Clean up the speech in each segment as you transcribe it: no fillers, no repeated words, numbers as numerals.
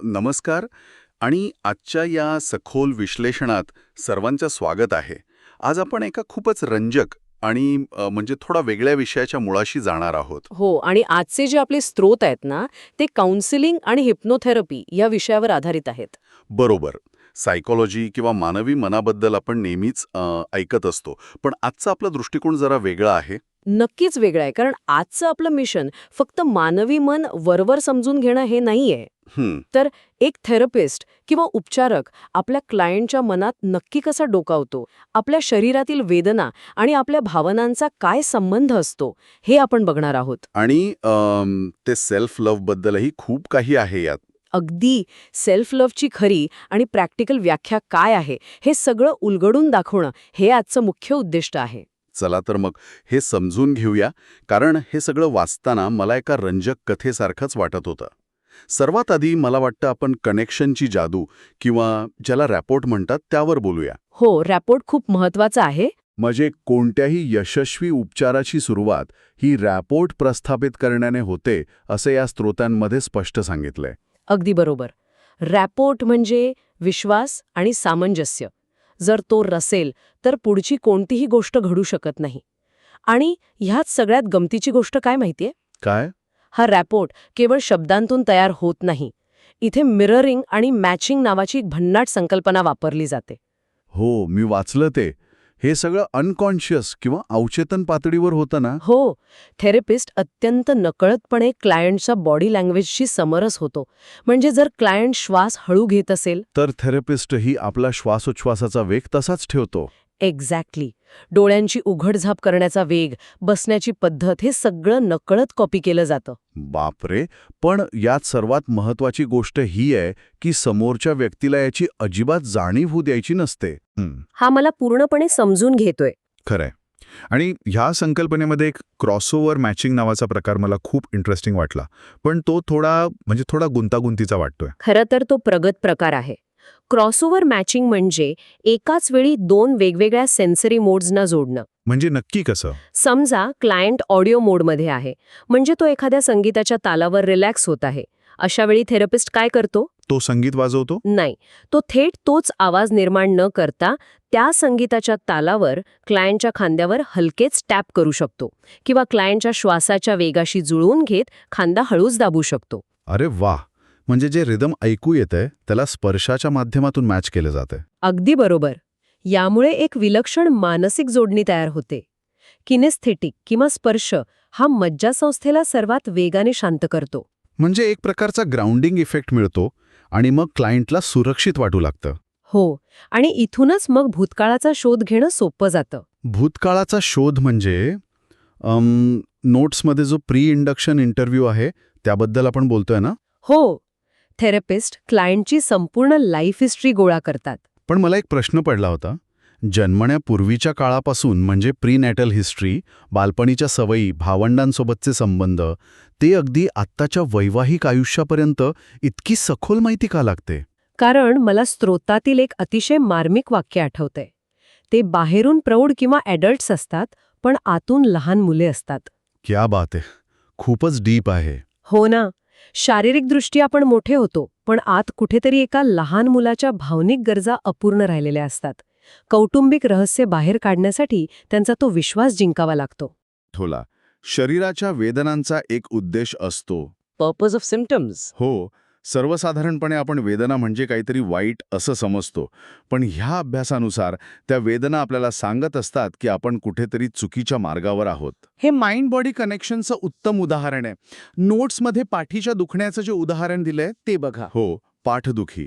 नमस्कार आणि आजच्या या सखोल विश्लेषणात सर्वांचं स्वागत आहे. आज आपण एका खूपच रंजक आणि म्हणजे थोडा वेगळ्या विषयाच्या मुळाशी जाणार आहोत. हो, आणि आजचे जे आपले स्रोत आहेत ना, ते काउन्सिलिंग आणि हिप्नोथेरपी या विषयावर आधारित आहेत. बरोबर. सायकोलॉजी किंवा मानवी मनाबद्दल आपण नेहमीच ऐकत असतो. पण आजचा आपला दृष्टिकोन जरा वेगळा आहे. नक्कीच वेगळं आहे, कारण आजचं आपलं मिशन फक्त मानवी मन वरवर समजून घेणं हे नाहीये. हं, तर एक थेरपिस्ट किंवा उपचारक आपल्या क्लायंटच्या मनात नक्की कसा डोकावतो, आपल्या शरीरातील वेदना आणि आपल्या भावनांचा काय संबंध असतो, हे आपण बघणार आहोत. आणि ते सेल्फ लव्हबद्दलही खूप काही आहे यात. अगदी सेल्फ लव्हची खरी आणि प्रॅक्टिकल व्याख्या काय आहे, हे सगळं उलगडून दाखवणं हे आजचं मुख्य उद्दिष्ट आहे. चला तर मग हे समजून घेऊया, कारण हे सगळं वाचताना मला एका रंजक कथेसारखंच वाटत होतं. सर्वात आधी मला वाटतं आपण कनेक्शनची जादू किंवा ज्याला रॅपोर्ट म्हणतात त्यावर बोलूया. हो, रॅपोर्ट खूप महत्वाचा आहे. म्हणजे कोणत्याही यशस्वी उपचाराची सुरुवात ही रॅपोर्ट प्रस्थापित करण्याने होते, असं या स्रोतांमध्ये स्पष्ट सांगितलंय. अगदी बरोबर. रॅपोर्ट म्हणजे विश्वास आणि सामंजस्य. जर तो नसेल तर पुढची कोणतीही गोष्ट घडू शकत नाही. आणि ह्यात सगळ्यात गमतीची गोष्ट काय माहितीये? काय? हा रॅपोर्ट केवळ शब्दांतून तयार होत नाही. इथे मिररिंग आणि मॅचिंग नावाची एक भन्नाट संकल्पना वापरली जाते. हो, मी वाचलं ते. हे सगळं अनकॉन्शियस किंवा अवचेतन पातळीवर होतं ना? हो, थेरपिस्ट अत्यंत नकळतपणे क्लायंटच्या बॉडी लँग्वेजशी समरस होतो. म्हणजे जर क्लायंट श्वास हळू घेत असेल तर थेरपिस्टही आपला श्वासोच्छवासाचा वेग तसाच ठेवतो. एक्झॅक्टली. डोळ्यांची उघडझाप करण्याचा वेग, बसण्याची पद्धत हे सगळं नकळत कॉपी केलं जातं. बापरे. पण यात सर्वात महत्वाची गोष्ट ही आहे की समोरच्या व्यक्तीला याची अजिबात जाणीव होऊ द्यायची नसते. हा मला पूर्णपणे समजून घेतोय. खरंय. आणि ह्या संकल्पनेमध्ये एक क्रॉसओव्हर मॅचिंग नावाचा प्रकार मला खूप इंटरेस्टिंग वाटला. पण तो थोडा गुंतागुंतीचा वाटतोय. खरं तर तो प्रगत प्रकार आहे. क्रॉसओव्हर मॅचिंग म्हणजे एकाच वेळी दोन वेगवेगळ्या सेन्सरी मोड्सना जोडणं. म्हणजे नक्की कसं? समजा क्लायंट ऑडिओ मोडमध्ये आहे, म्हणजे तो एखाद्या संगीताच्या तालावर रिलॅक्स होत आहे. अशा वेळी थेरपिस्ट काय करतो? तो संगीत वाजवतो? नाही, तो थेट तोच आवाज निर्माण न करता त्या संगीताच्या तालावर क्लायंटच्या खांद्यावर हलकेच टॅप करू शकतो किंवा क्लायंटच्या श्वासाच्या वेगाशी जुळवून घेत खांदा हळूच दाबू शकतो. अरे वा. म्हणजे जे रिदम ऐकू येतंय त्याला स्पर्शाच्या माध्यमातून मॅच केलं जातंय. अगदी बरोबर. यामुळे एक विलक्षण मानसिक जोडणी तयार होते. किनेस्थेटिक किंवा स्पर्श हा मज्जासंस्थेला सर्वात वेगाने शांत करतो. म्हणजे एक प्रकारचा ग्राउंडिंग इफेक्ट मिळतो आणि मग क्लायंटला सुरक्षित वाटू लागतं. हो, आणि इथूनच मग भूतकाळाचा शोध घेणं सोपं जातं. भूतकाळाचा शोध म्हणजे नोट्समध्ये जो प्री इंडक्शन इंटरव्ह्यू आहे त्याबद्दल आपण बोलतोय ना? हो, थेरपिस्ट क्लायंटची संपूर्ण लाईफ हिस्ट्री गोळा करतात. पण मला एक प्रश्न पडला होता. जन्मण्यापूर्वीच्या काळापासून म्हणजे प्री नॅटल हिस्ट्री, बालपणीच्या सवयी, भावंडांसोबतचे संबंध, ते अगदी आत्ताच्या वैवाहिक आयुष्यापर्यंत इतकी सखोल माहिती का लागते? कारण मला स्रोतातील एक अतिशय मार्मिक वाक्य आठवतंय. ते बाहेरून प्रौढ किंवा ॲडल्ट्स असतात, पण आतून लहान मुले असतात. क्या बात आहे. खूपच डीप आहे. हो ना. शारीरिकदृष्ट्या आपण मोठे होतो, पण आत कुठेतरी एका लहान मुलाच्या भावनिक गरजा अपूर्ण राहिलेल्या असतात. कौटुंबिक रहस्य बाहेर काढण्यासाठी त्यांचा तो विश्वास जिंकावा लागतो. ठोला. शरीराच्या वेदनांचा एक उद्देश असतो. Purpose of symptoms. हो, सर्वसाधारणपणे आपण वेदना म्हणजे काहीतरी वाईट असं समजतो. पण ह्या अभ्यासानुसार त्या वेदना आपल्याला सांगत असतात की आपण कुठेतरी चुकीच्या मार्गावर आहोत. हे माइंड बॉडी कनेक्शनचं उत्तम उदाहरण आहे. नोट्समध्ये पाठीच्या दुखण्याचं जे उदाहरण दिलंय ते बघा. हो, पाठदुखी.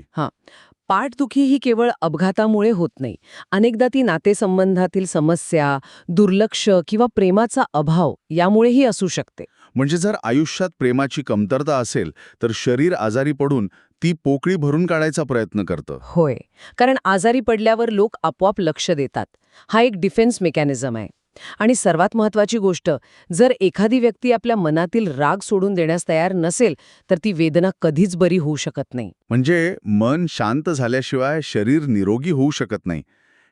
पाठदुखी ही केवळ अपघातामुळे होत नाही. अनेकदा ती नातेसंबंधातील समस्या, दुर्लक्ष किंवा प्रेमाचा अभाव यामुळेही असू शकते. म्हणजे जर आयुष्यात प्रेमाची कमतरता असेल तर शरीर आजारी पडून ती पोकळी भरून काढायचा प्रयत्न करतं. होय, कारण आजारी पडल्यावर लोक आपोआप लक्ष देतात. हा एक डिफेन्स मेकॅनिझम आहे. आणि सर्वात महत्वाची गोष्ट, जर एखादी व्यक्ती आपल्या मनातील राग सोडून देण्यास तयार नसेल तर ती वेदना कधीच बरी होऊ शकत नाही. म्हणजे मन शांत झाल्याशिवाय शरीर निरोगी होऊ शकत नाही.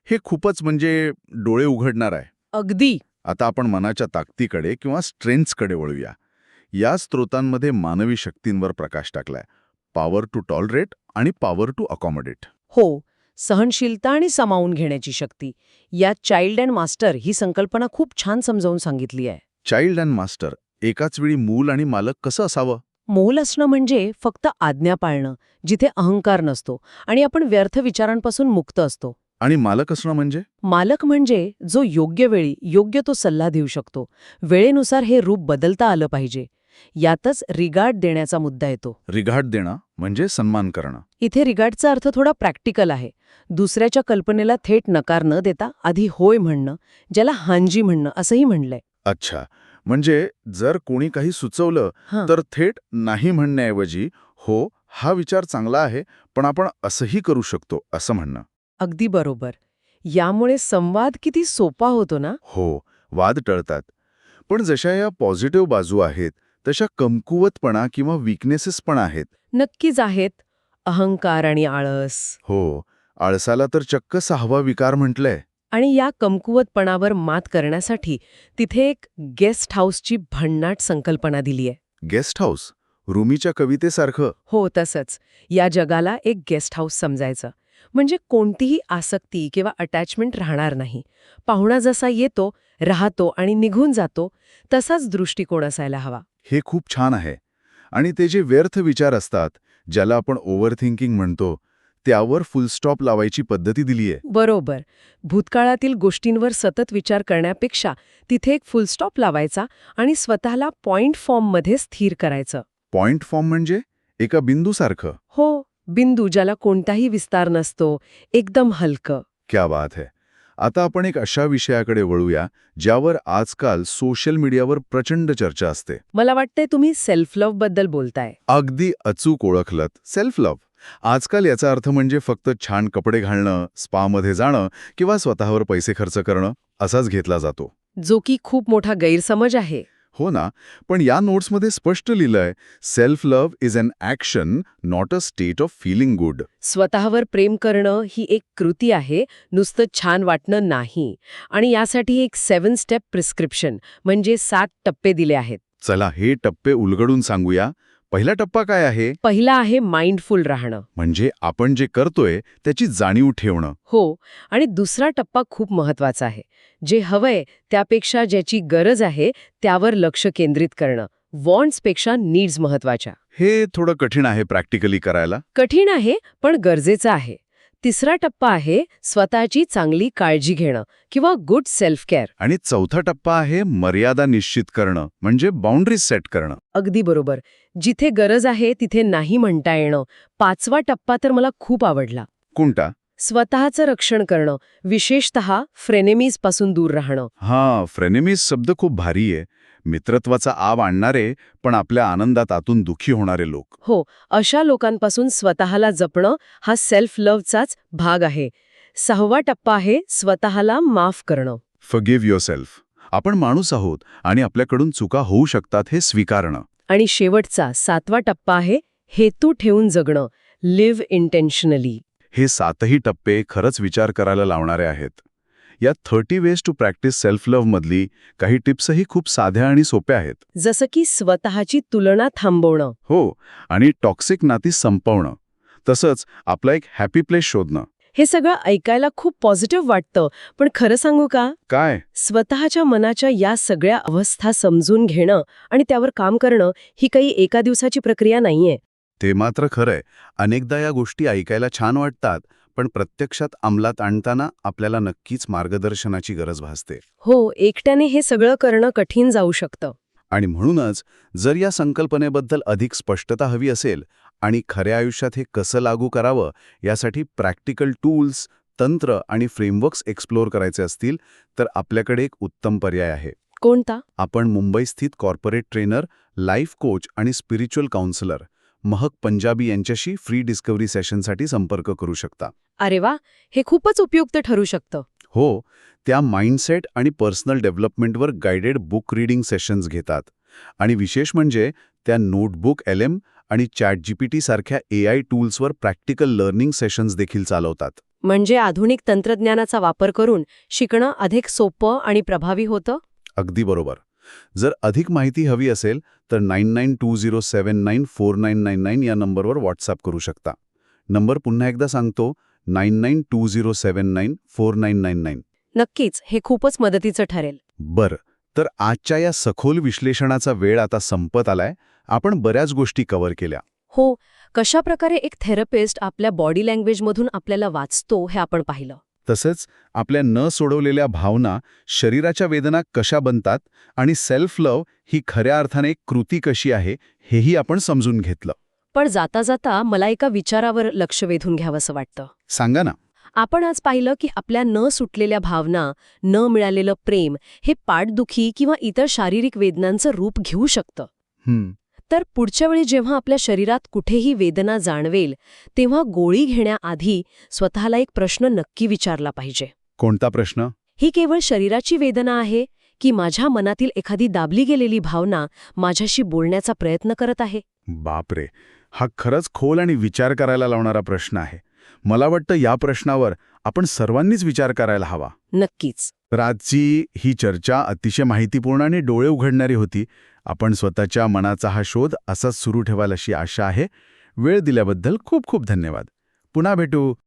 हे खूपच म्हणजे डोळे उघडणार आहे. अगदी. आता आपण मनाच्या ताकदीकडे किंवा स्ट्रेंथ्सकडे वळूया. या स्रोतांमध्ये मानवी शक्तींवर प्रकाश टाकलाय. पॉवर टू टॉलरेट आणि पॉवर टू अकॉमोडेट. हो, सहनशीलता आणि सामावून घेण्याची शक्ती. यात चाइल्ड अँड मास्टर ही संकल्पना खूप छान समजावून सांगितली आहे. चाइल्ड अँड मास्टर, एकाच वेळी मूल आणि मालक कसं असावं? मूल असणं म्हणजे फक्त आज्ञा पाळणं, जिथे अहंकार नसतो आणि आपण व्यर्थ विचारांपासून मुक्त असतो. आणि मालक असणं म्हणजे? मालक म्हणजे जो योग्य वेळी योग्य तो सल्ला देऊ शकतो. वेळेनुसार हे रूप बदलता आलं पाहिजे. यातच रिगार्ड देण्याचा मुद्दा येतो. रिगार्ड देणं म्हणजे सन्मान करणं. इथे रिगार्डचा अर्थ थोडा प्रॅक्टिकल आहे. दुसऱ्याच्या कल्पनेला थेट नकार न देता आधी होय म्हणणं, ज्याला हांजी म्हणणं असंही म्हणलंय. अच्छा, म्हणजे जर कोणी काही सुचवलं हां. तर थेट नाही म्हणण्याऐवजी हो, हा विचार चांगला आहे, पण आपण असंही करू शकतो असं म्हणणं. अगदी बरोबर. यामुळे संवाद किती सोपा होतो ना. हो, वाद टळतात. पण जशा या पॉझिटिव्ह बाजू आहेत तशा कमकुवतपणा किंवा विकनेसेस पण आहेत. नक्कीच आहेत. अहंकार आणि आळस. हो, आळसाला तर चक्क 6वा विकार म्हटलंय. आणि या कमकुवतपणावर मात करण्यासाठी तिथे एक गेस्ट हाऊसची भन्नाट संकल्पना दिली आहे. गेस्ट हाऊस, रुमीच्या कवितेसारखं. हो, तसंच. या जगाला एक गेस्ट हाऊस समजायचं. म्हणजे कोणतीही आसक्ती किंवा अटॅचमेंट राहणार नाही. पाहुणा जसा येतो, राहतो आणि निघून जातो, तसाच दृष्टिकोन असायला हवा. हे खूप छान आहे. आणि ते जे व्यर्थ विचार असतात, ज्याला आपण ओव्हरथिंकिंग म्हणतो, त्यावर फुलस्टॉप लावायची पद्धती दिलीये. बरोबर. भूतकाळातील गोष्टींवर सतत विचार करण्यापेक्षा तिथे एक फुलस्टॉप लावायचा आणि स्वतःला पॉइंट फॉर्ममध्ये स्थिर करायचं. पॉइंट फॉर्म म्हणजे एका बिंदूसारखं. हो, बिंदू ज्याला कोणताही विस्तार नसतो, एकदम हलकं. क्या बात है. आता आपण एक अशा विषयाकडे वळूया ज्यावर आजकाल सोशल मीडियावर प्रचंड चर्चा असते. मला वाटतंय तुम्ही सेल्फ लव्ह बद्दल बोलताय. अगदी अचूक ओळखलत. Self love. आजकाल याचा अर्थ म्हणजे फक्त छान कपडे घालणं, स्पामध्ये जाणं किंवा स्वतःवर पैसे खर्च करणं असाच घेतला जातो. जो की खूप मोठा गैरसमज आहे. हो ना, पण या नोट्समध्ये स्पष्ट लिहिलंय, self love is an action, not a state of feeling good. स्वतःवर प्रेम करणं ही एक कृती आहे, नुसतं छान वाटणं नाही. आणि यासाठी एक 7 स्टेप प्रिस्क्रिप्शन म्हणजे 7 टप्पे दिले आहेत. चला हे टप्पे उलगडून सांगूया. पहिला टप्पा काय आहे? पहिला आहे माइंडफुल राहणं. म्हणजे आपण जे करतोय त्याची जाणीव ठेवणं. हो, आणि दुसरा टप्पा खूप महत्वाचा आहे. जे हवंय त्यापेक्षा ज्याची गरज आहे त्यावर लक्ष केंद्रित करणं. वॉन्ट्सपेक्षा नीड्स महत्वाच्या. हे थोडं कठीण आहे प्रॅक्टिकली करायला. कठीण आहे, पण गरजेचं आहे. तिसरा टप्पा आहे स्वतःची चांगली काळजी घेणं किंवा गुड सेल्फ केअर. आणि चौथा टप्पा आहे मर्यादा निश्चित करणं, म्हणजे बाउंड्रीज सेट करणं. अगदी बरोबर. जिथे गरज आहे तिथे नाही म्हणता येणं. 5वा टप्पा तर मला खूप आवडला. कोणता? स्वतःचं रक्षण करणं, विशेषतः फ्रेनेमीज पासून दूर राहणं. हां, फ्रेनेमीज शब्द खूप भारी आहे. मित्रत्वाचा आव आणणारे पण आपल्या आनंदात आतून दुःखी होणारे लोक. हो, अशा लोकांपासून स्वतःला जपणं हा सेल्फ लव्हचाच भाग आहे. 6वा टप्पा आहे स्वतःला माफ करणं. Forgive yourself. आपण माणूस आहोत आणि आपल्याकडून चुका होऊ शकतात हे स्वीकारणं. आणि शेवटचा 7वा टप्पा आहे हेतू ठेवून जगणं, लिव्ह इंटेन्शनली. हे 7ही टप्पे खरंच विचार करायला लावणारे आहेत. या 30 ways to practice self love मधली काही टिप्सही खूप साध्या आणि सोप्या आहेत. जसं की स्वतःची तुलना थांबवणं. हो, आणि टॉक्सिक नाती संपवणं. तसंच आपला एक हॅपी प्लेस शोधणं. हे सगळं ऐकायला खूप पॉझिटिव्ह वाटतं, पण खरं सांगू का? काय? स्वतःच्या मनाच्या या सगळ्या अवस्था समजून घेणं आणि त्यावर काम करणं ही काही एका दिवसाची प्रक्रिया नाहीये. ते मात्र खरंय. अनेकदा या गोष्टी ऐकायला छान वाटतात, पण प्रत्यक्षात अंमलात आणताना आपल्याला नक्कीच मार्गदर्शनाची गरज भासते. हो, एकट्याने हे सगळं करणं कठीण जाऊ शकतं. आणि म्हणूनच जर या संकल्पनेबद्दल अधिक स्पष्टता हवी असेल आणि खऱ्या आयुष्यात हे कसं लागू करावं यासाठी प्रॅक्टिकल टूल्स, तंत्र आणि फ्रेमवर्क्स एक्सप्लोर करायचे असतील तर आपल्याकडे एक उत्तम पर्याय आहे. कोणता? आपण मुंबईस्थित कॉर्पोरेट ट्रेनर, लाईफ कोच आणि स्पिरिच्युअल काउन्सिलर महक पंजाबी यांच्याशी फ्री डिस्कव्हरी सेशनसाठी संपर्क करू शकता. अरे वा, हे खूपच उपयुक्त ठरू शकतं. हो, त्या माइंडसेट आणि पर्सनल डेव्हलपमेंटवर गाइडेड बुक रीडिंग सेशन्स घेतात. आणि विशेष म्हणजे त्या नोटबुक LM आणि ChatGPT सारख्या AI टूल्सवर प्रॅक्टिकल लर्निंग सेशन्स देखील चालवतात. म्हणजे आधुनिक तंत्रज्ञानाचा वापर करून शिकणं अधिक सोपं आणि प्रभावी होतं. अगदी बरोबर. जर अधिक माहिती हवी असेल तर 9920794999 या नंबरवर व्हॉट्सअप करू शकता. नंबर पुन्हा एकदा सांगतो, 9920794999. नक्कीच, हे खूपच मदतीचं ठरेल. बरं, तर आजच्या या सखोल विश्लेषणाचा वेळ आता संपत आलाय. आपण बऱ्याच गोष्टी कव्हर केल्या. हो, कशा प्रकारे एक थेरपिस्ट आपल्या बॉडी लँग्वेजमधून आपल्याला वाचतो हे आपण पाहिलं. तसंच आपल्या न सोडवलेल्या भावना, शरीराच्या वेदना कशा बनतात आणि सेल्फ लव्ह ही खऱ्या अर्थाने एक कृती कशी आहे हेही आपण समजून घेतलं. पण जाता जाता मला एका विचारावर लक्ष वेधून घ्यावंसं वाटतं. सांगा ना. आपण आज पाहिलं की आपल्या न सुटलेल्या भावना, न मिळालेलं प्रेम हे पाठदुखी किंवा इतर शारीरिक वेदनांचं रूप घेऊ शकतं. तर पुढच्या वेळी जेव्हा आपल्या शरीरात कुठेही वेदना जाणवेल तेव्हा गोळी घेण्याआधी स्वतःला एक प्रश्न नक्की विचारला पाहिजे. कोणता प्रश्न? ही केवळ शरीराची वेदना आहे की माझ्या मनातील एखादी दाबली गेलेली भावना माझ्याशी बोलण्याचा प्रयत्न करत आहे? बापरे, हा खरंच खोल आणि विचार करायला लावणारा प्रश्न आहे. मला वाटतं या प्रश्नावर आपण सर्वांनीच विचार करायला हवा. नक्कीच. तर आजची ही चर्चा अतिशय माहितीपूर्ण आणि डोळे उघडणारी होती. आपण स्वतःच्या मनाचा हा शोध असाच सुरू ठेवाल अशी आशा आहे. वेळ दिल्याबद्दल खूप खूप धन्यवाद. पुन्हा भेटू.